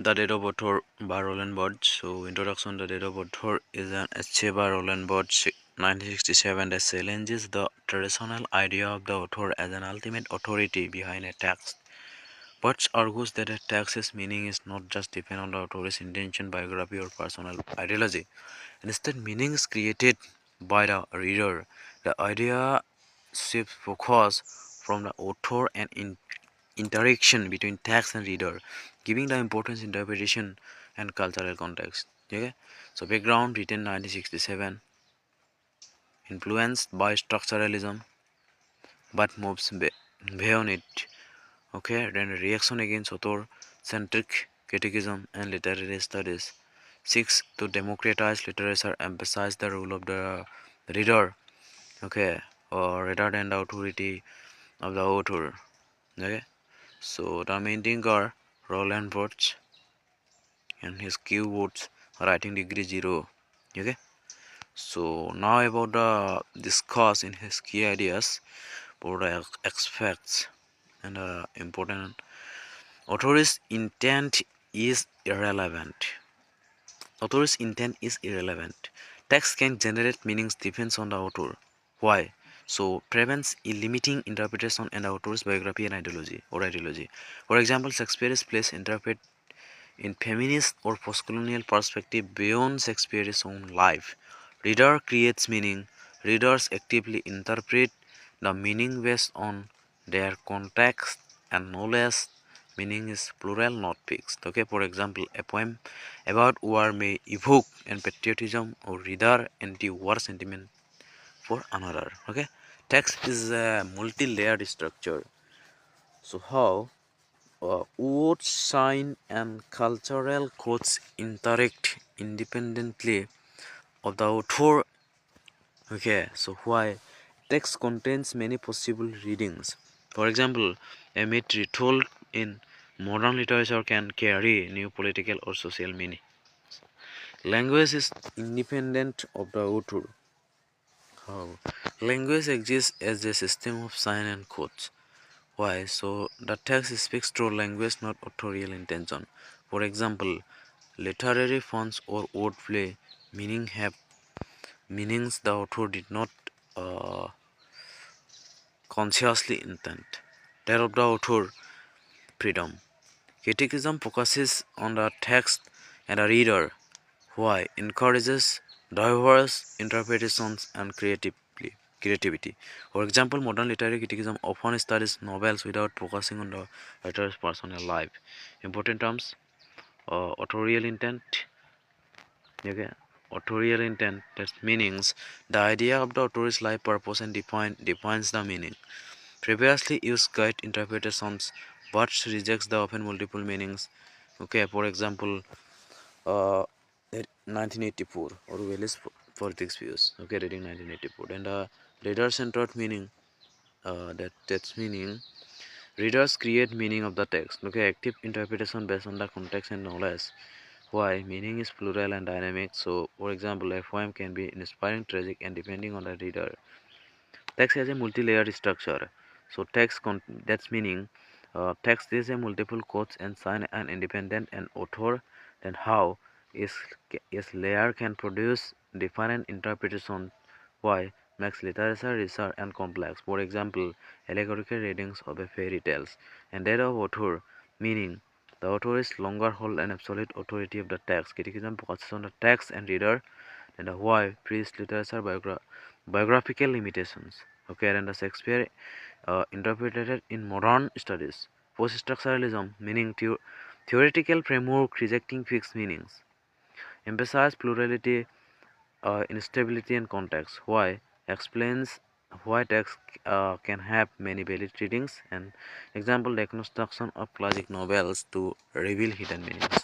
The Date of Author by Roland Barthes. So, introduction. The Date of Author is an essay by Roland Barthes, 1967, that challenges the traditional idea of the author as an ultimate authority behind a text. Barthes argues that a text's meaning is not just depend on the author's intention, biography, or personal ideology. Instead, meaning is created by the reader. The idea shifts focus from the author and interaction between text and reader, giving the importance interpretation and cultural context. Okay, so background written 1967, influenced by structuralism, but moves beyond it. Okay, then reaction against author-centric criticism and literary studies seeks to democratize literature, emphasize the role of the reader. Okay, or rather than the authority of the author. Okay, so the main thing are Roland Barthes and his keywords writing degree 0. Okay, so now about the discuss in his key ideas for the aspects and important. Author's intent is irrelevant. Author's intent is irrelevant. Text can generate meanings depends on the author. Why? So prevents limiting interpretation and the author's biography and ideology. For example, Shakespeare's plays interpret in feminist or postcolonial perspective beyond Shakespeare's own life. Reader creates meaning. Readers actively interpret the meaning based on their context and knowledge. Meaning is plural, not fixed. Okay, for example, a poem about war may evoke and patriotism or reader anti-war sentiment for another. Okay, text is a multi-layered structure. So how words, sign, and cultural codes interact independently of the author. Okay, so why text contains many possible readings. For example, a myth retold in modern literature can carry new political or social meaning. Language is independent of the author. How? Language exists as a system of sign and codes. Why? So the text speaks through language, not authorial intention. For example, literary fonts or wordplay have meanings the author did not uh, consciously intend. That of the author freedom. Criticism focuses on the text and the reader. Why? Encourages diverse interpretations and creativity. For example, modern literary criticism often studies novels without focusing on the writer's personal life. Important terms: authorial intent. Okay, authorial intent. That meanings the idea of the author's life purpose and defines the meaning. Previously used guide interpretations, but rejects the often multiple meanings. Okay, for example, uh, 1984 or Orwell's politics views. Okay, reading 1984 and reader-centered meaning. That's meaning readers create meaning of the text. Okay, active interpretation based on the context and knowledge. Why? Meaning is plural and dynamic. So, for example, a poem can be inspiring, tragic, and depending on the reader. Text has a multi-layered structure. So, that's meaning text is a multiple codes and sign and independent and author. Then how is layer can produce different interpretation. Why? Makes literature richer and complex. For example, allegorical readings of a fairy tales and that of author meaning. The author is longer hold an absolute authority of the text. Criticism focuses on the text and reader, and the why priest literature biographical limitations. Okay, and the Shakespeare interpreted in modern studies. Post-structuralism meaning theoretical framework rejecting fixed meanings. Emphasize plurality, instability, and context. Why explains why text can have many valid readings and example deconstruction of classic novels to reveal hidden meanings.